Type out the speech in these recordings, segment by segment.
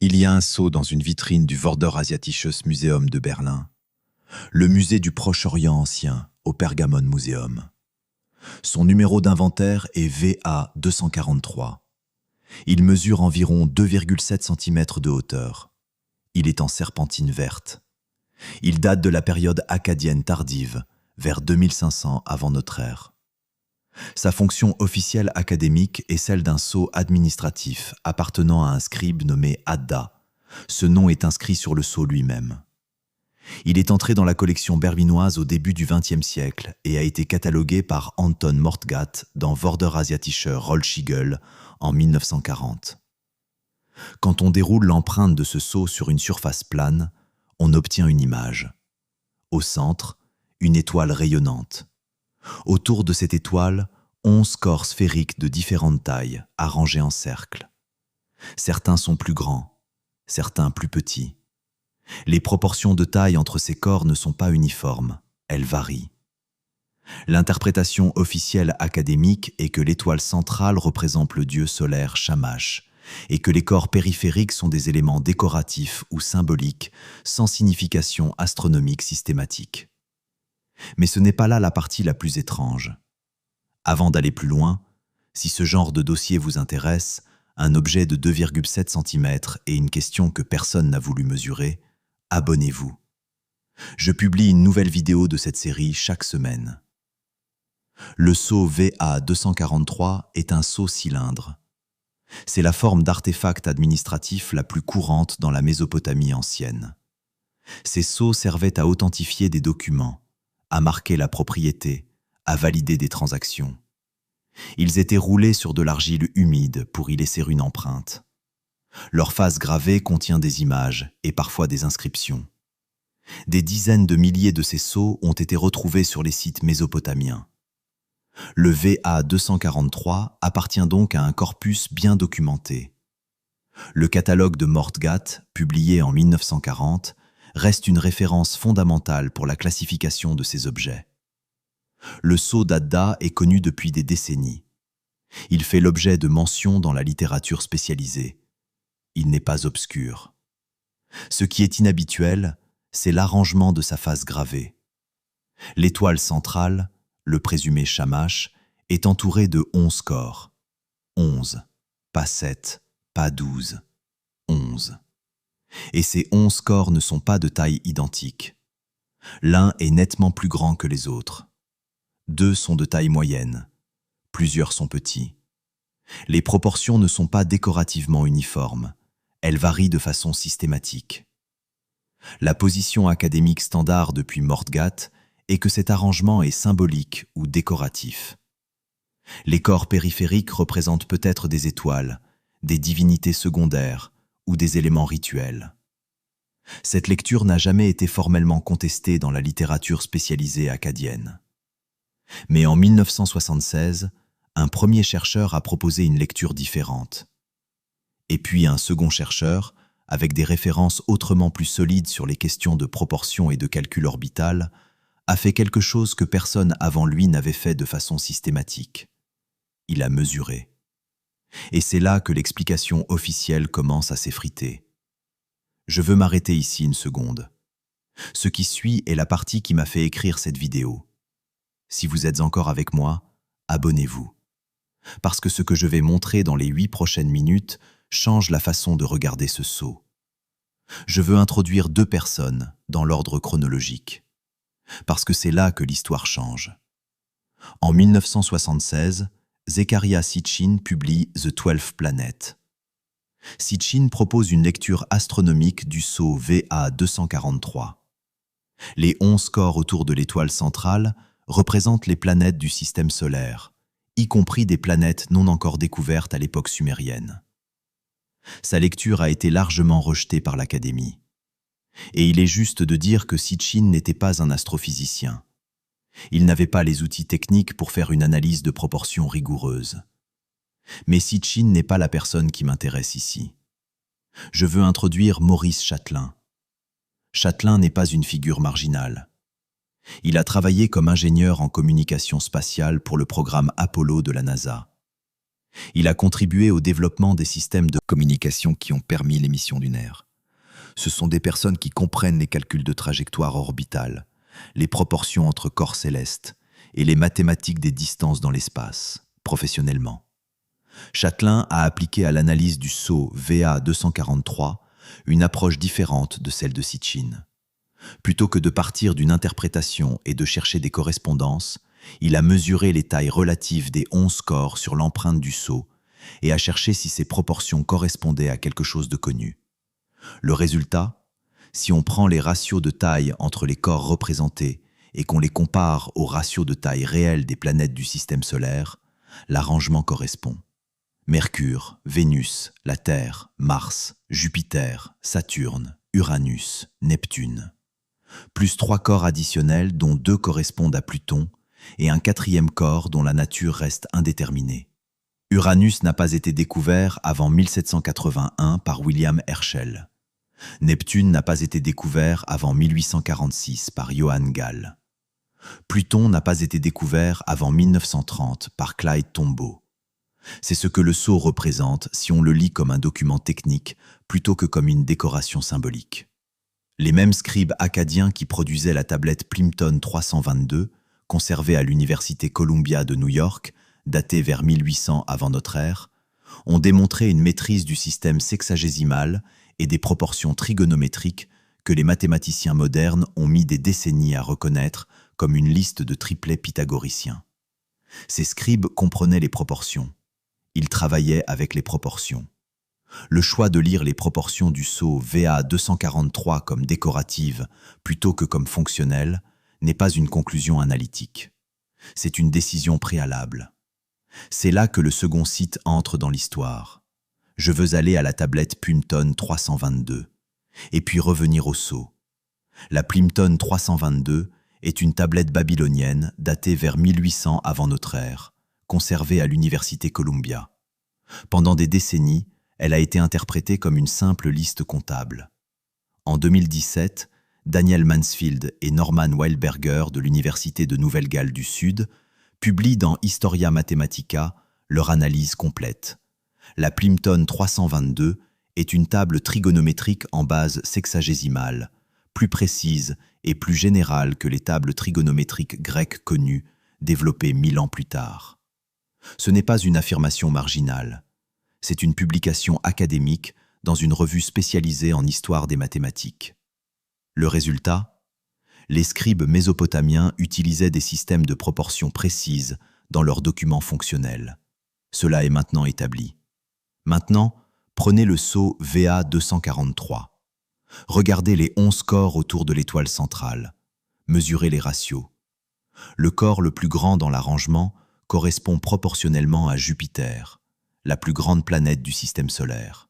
Il y a un sceau dans une vitrine du Vorderasiatisches Museum de Berlin, le musée du Proche-Orient ancien, au Pergamon Museum. Son numéro d'inventaire est VA 243. Il mesure environ 2,7 cm de hauteur. Il est en serpentine verte. Il date de la période akkadienne tardive, vers 2500 avant notre ère. Sa fonction officielle académique est celle d'un sceau administratif appartenant à un scribe nommé Adda. Ce nom est inscrit sur le sceau lui-même. Il est entré dans la collection berlinoise au début du XXe siècle et a été catalogué par Anton Mortgat dans Vorderasiatische Rollspiegel en 1940. Quand on déroule l'empreinte de ce sceau sur une surface plane, on obtient une image. Au centre, une étoile rayonnante. Autour de cette étoile, 11 corps sphériques de différentes tailles, arrangés en cercle. Certains sont plus grands, certains plus petits. Les proportions de taille entre ces corps ne sont pas uniformes, elles varient. L'interprétation officielle académique est que l'étoile centrale représente le dieu solaire Shamash et que les corps périphériques sont des éléments décoratifs ou symboliques sans signification astronomique systématique. Mais ce n'est pas là la partie la plus étrange. Avant d'aller plus loin, si ce genre de dossier vous intéresse, un objet de 2,7 cm et une question que personne n'a voulu mesurer, abonnez-vous. Je publie une nouvelle vidéo de cette série chaque semaine. Le sceau VA 243 est un sceau cylindre. C'est la forme d'artefact administratif la plus courante dans la Mésopotamie ancienne. Ces sceaux servaient à authentifier des documents, à marquer la propriété, à valider des transactions. Ils étaient roulés sur de l'argile humide pour y laisser une empreinte. Leur face gravée contient des images et parfois des inscriptions. Des dizaines de milliers de ces sceaux ont été retrouvés sur les sites mésopotamiens. Le VA 243 appartient donc à un corpus bien documenté. Le catalogue de Mortgat, publié en 1940, reste une référence fondamentale pour la classification de ces objets. Le sceau d'Adda est connu depuis des décennies. Il fait l'objet de mentions dans la littérature spécialisée. Il n'est pas obscur. Ce qui est inhabituel, c'est l'arrangement de sa face gravée. L'étoile centrale, le présumé Shamash, est entourée de 11 corps. 11, pas 7, pas 12, 11. Et ces 11 corps ne sont pas de taille identique. L'un est nettement plus grand que les autres. 2 sont de taille moyenne. Plusieurs sont petits. Les proportions ne sont pas décorativement uniformes. Elles varient de façon systématique. La position académique standard depuis Mortgat est que cet arrangement est symbolique ou décoratif. Les corps périphériques représentent peut-être des étoiles, des divinités secondaires ou des éléments rituels. Cette lecture n'a jamais été formellement contestée dans la littérature spécialisée akkadienne. Mais en 1976, un premier chercheur a proposé une lecture différente. Et puis un second chercheur, avec des références autrement plus solides sur les questions de proportion et de calcul orbital, a fait quelque chose que personne avant lui n'avait fait de façon systématique. Il a mesuré. Et c'est là que l'explication officielle commence à s'effriter. Je veux m'arrêter ici une seconde. Ce qui suit est la partie qui m'a fait écrire cette vidéo. Si vous êtes encore avec moi, abonnez-vous. Parce que ce que je vais montrer dans les 8 prochaines minutes change la façon de regarder ce sceau. Je veux introduire 2 personnes dans l'ordre chronologique. Parce que c'est là que l'histoire change. En 1976, Zecharia Sitchin publie The 12 Planets. Sitchin propose une lecture astronomique du sceau VA 243. Les 11 corps autour de l'étoile centrale représentent les planètes du système solaire, y compris des planètes non encore découvertes à l'époque sumérienne. Sa lecture a été largement rejetée par l'Académie. Et il est juste de dire que Sitchin n'était pas un astrophysicien. Il n'avait pas les outils techniques pour faire une analyse de proportions rigoureuse. Mais Sitchin n'est pas la personne qui m'intéresse ici. Je veux introduire Maurice Chatelain. Chatelain n'est pas une figure marginale. Il a travaillé comme ingénieur en communication spatiale pour le programme Apollo de la NASA. Il a contribué au développement des systèmes de communication qui ont permis l'émission lunaire. Ce sont des personnes qui comprennent les calculs de trajectoire orbitale, les proportions entre corps célestes et les mathématiques des distances dans l'espace, professionnellement. Châtelain a appliqué à l'analyse du sceau VA243 une approche différente de celle de Sitchin. Plutôt que de partir d'une interprétation et de chercher des correspondances, il a mesuré les tailles relatives des 11 corps sur l'empreinte du sceau et a cherché si ces proportions correspondaient à quelque chose de connu. Le résultat, si on prend les ratios de taille entre les corps représentés et qu'on les compare aux ratios de taille réelle des planètes du système solaire, l'arrangement correspond. Mercure, Vénus, la Terre, Mars, Jupiter, Saturne, Uranus, Neptune. Plus 3 corps additionnels dont 2 correspondent à Pluton et un 4e corps dont la nature reste indéterminée. Uranus n'a pas été découvert avant 1781 par William Herschel. Neptune n'a pas été découvert avant 1846 par Johann Gall. Pluton n'a pas été découvert avant 1930 par Clyde Tombaugh. C'est ce que le sceau représente si on le lit comme un document technique plutôt que comme une décoration symbolique. Les mêmes scribes acadiens qui produisaient la tablette Plimpton 322, conservée à l'université Columbia de New York, datée vers 1800 avant notre ère, ont démontré une maîtrise du système sexagésimal et des proportions trigonométriques que les mathématiciens modernes ont mis des décennies à reconnaître comme une liste de triplets pythagoriciens. Ces scribes comprenaient les proportions. Ils travaillaient avec les proportions. Le choix de lire les proportions du sceau VA243 comme décoratives plutôt que comme fonctionnelles n'est pas une conclusion analytique. C'est une décision préalable. C'est là que le second site entre dans l'histoire. Je veux aller à la tablette Plimpton 322 et puis revenir au sceau. La Plimpton 322 est une tablette babylonienne datée vers 1800 avant notre ère, conservée à l'université Columbia. Pendant des décennies, elle a été interprétée comme une simple liste comptable. En 2017, Daniel Mansfield et Norman Wildberger de l'Université de Nouvelle-Galles du Sud publient dans Historia Mathematica leur analyse complète. La Plimpton 322 est une table trigonométrique en base sexagésimale, plus précise et plus générale que les tables trigonométriques grecques connues, développées 1000 ans plus tard. Ce n'est pas une affirmation marginale. C'est une publication académique dans une revue spécialisée en histoire des mathématiques. Le résultat ? Les scribes mésopotamiens utilisaient des systèmes de proportions précises dans leurs documents fonctionnels. Cela est maintenant établi. Maintenant, prenez le sceau VA243. Regardez les 11 corps autour de l'étoile centrale. Mesurez les ratios. Le corps le plus grand dans l'arrangement correspond proportionnellement à Jupiter, la plus grande planète du système solaire.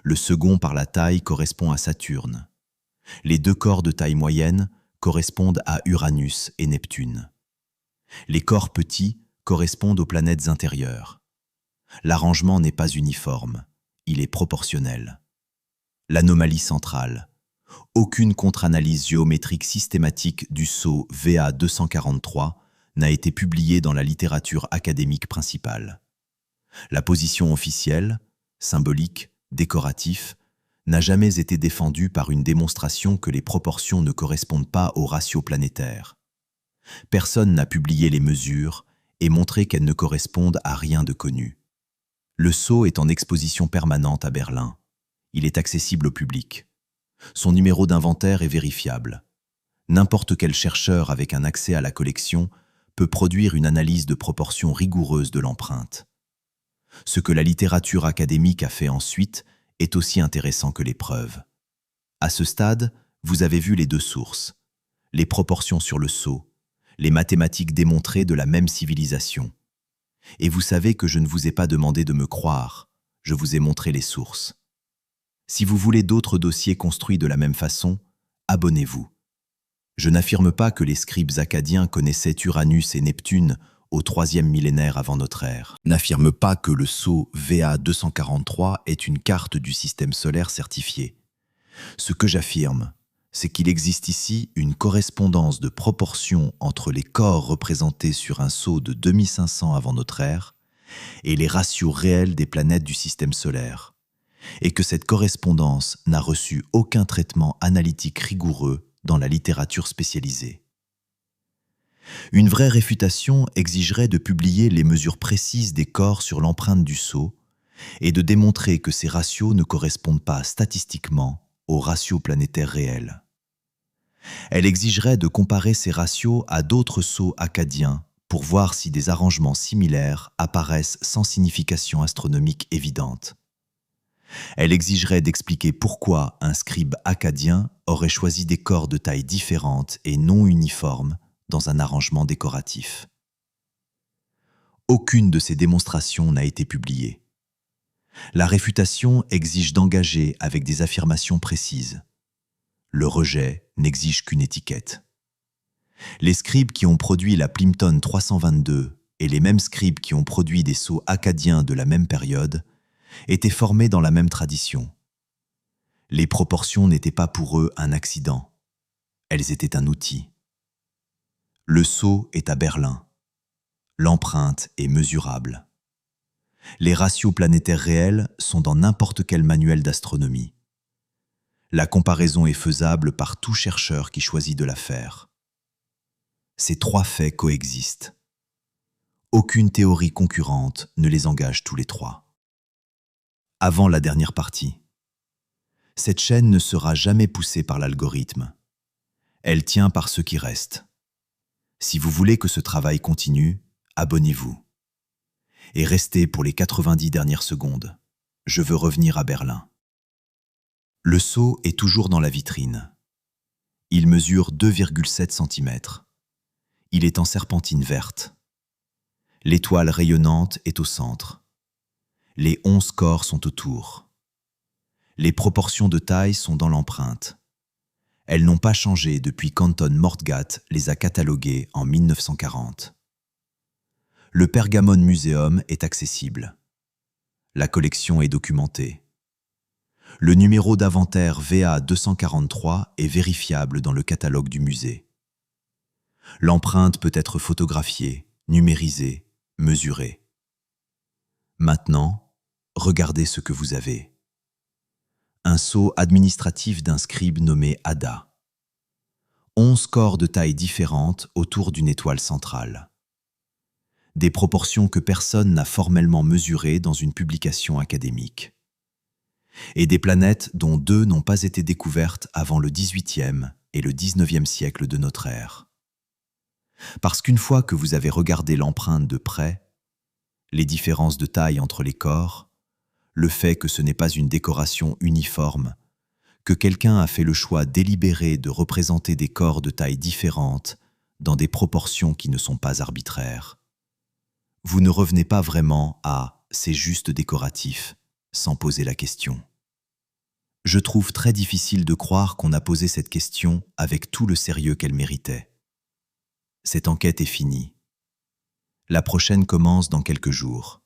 Le second par la taille correspond à Saturne. Les 2 corps de taille moyenne correspondent à Uranus et Neptune. Les corps petits correspondent aux planètes intérieures. L'arrangement n'est pas uniforme, il est proportionnel. L'anomalie centrale. Aucune contre-analyse géométrique systématique du sceau VA243 n'a été publiée dans la littérature académique principale. La position officielle, symbolique, décoratif, n'a jamais été défendue par une démonstration que les proportions ne correspondent pas au ratio planétaire. Personne n'a publié les mesures et montré qu'elles ne correspondent à rien de connu. Le sceau est en exposition permanente à Berlin. Il est accessible au public. Son numéro d'inventaire est vérifiable. N'importe quel chercheur avec un accès à la collection peut produire une analyse de proportion rigoureuse de l'empreinte. Ce que la littérature académique a fait ensuite est aussi intéressant que les preuves. À ce stade, vous avez vu les 2 sources, les proportions sur le sceau, les mathématiques démontrées de la même civilisation. Et vous savez que je ne vous ai pas demandé de me croire, je vous ai montré les sources. Si vous voulez d'autres dossiers construits de la même façon, abonnez-vous. Je n'affirme pas que les scribes acadiens connaissaient Uranus et Neptune au 3e millénaire avant notre ère. N'affirme pas que le sceau VA243 est une carte du système solaire certifiée. Ce que j'affirme, c'est qu'il existe ici une correspondance de proportions entre les corps représentés sur un sceau de 2500 avant notre ère et les ratios réels des planètes du système solaire, et que cette correspondance n'a reçu aucun traitement analytique rigoureux dans la littérature spécialisée. Une vraie réfutation exigerait de publier les mesures précises des corps sur l'empreinte du sceau et de démontrer que ces ratios ne correspondent pas statistiquement aux ratios planétaires réels. Elle exigerait de comparer ces ratios à d'autres sceaux akkadiens pour voir si des arrangements similaires apparaissent sans signification astronomique évidente. Elle exigerait d'expliquer pourquoi un scribe akkadien aurait choisi des corps de taille différente et non uniformes dans un arrangement décoratif. Aucune de ces démonstrations n'a été publiée. La réfutation exige d'engager avec des affirmations précises. Le rejet n'exige qu'une étiquette. Les scribes qui ont produit la Plimpton 322 et les mêmes scribes qui ont produit des sceaux akkadiens de la même période étaient formés dans la même tradition. Les proportions n'étaient pas pour eux un accident, elles étaient un outil. Le sceau est à Berlin. L'empreinte est mesurable. Les ratios planétaires réels sont dans n'importe quel manuel d'astronomie. La comparaison est faisable par tout chercheur qui choisit de la faire. Ces trois faits coexistent. Aucune théorie concurrente ne les engage tous les trois. Avant la dernière partie. Cette chaîne ne sera jamais poussée par l'algorithme. Elle tient par ce qui reste. Si vous voulez que ce travail continue, abonnez-vous. Et restez pour les 90 dernières secondes. Je veux revenir à Berlin. Le sceau est toujours dans la vitrine. Il mesure 2,7 cm. Il est en serpentine verte. L'étoile rayonnante est au centre. Les 11 corps sont autour. Les proportions de taille sont dans l'empreinte. Elles n'ont pas changé depuis qu'Anton Mortgat les a cataloguées en 1940. Le Pergamon Museum est accessible. La collection est documentée. Le numéro d'inventaire VA 243 est vérifiable dans le catalogue du musée. L'empreinte peut être photographiée, numérisée, mesurée. Maintenant, regardez ce que vous avez. Un sceau administratif d'un scribe nommé Ada. 11 corps de taille différentes autour d'une étoile centrale. Des proportions que personne n'a formellement mesurées dans une publication académique. Et des planètes dont 2 n'ont pas été découvertes avant le XVIIIe et le XIXe siècle de notre ère. Parce qu'une fois que vous avez regardé l'empreinte de près, les différences de taille entre les corps, le fait que ce n'est pas une décoration uniforme, que quelqu'un a fait le choix délibéré de représenter des corps de taille différente dans des proportions qui ne sont pas arbitraires, vous ne revenez pas vraiment à « c'est juste décoratif » sans poser la question. Je trouve très difficile de croire qu'on a posé cette question avec tout le sérieux qu'elle méritait. Cette enquête est finie. La prochaine commence dans quelques jours.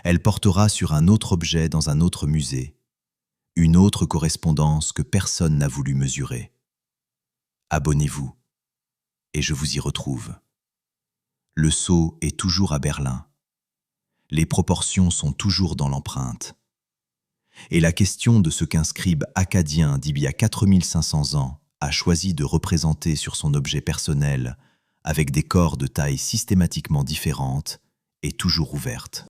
Elle portera sur un autre objet dans un autre musée, une autre correspondance que personne n'a voulu mesurer. Abonnez-vous, et je vous y retrouve. Le sceau est toujours à Berlin. Les proportions sont toujours dans l'empreinte. Et la question de ce qu'un scribe akkadien d'il y a 4500 ans a choisi de représenter sur son objet personnel avec des corps de taille systématiquement différentes est toujours ouverte.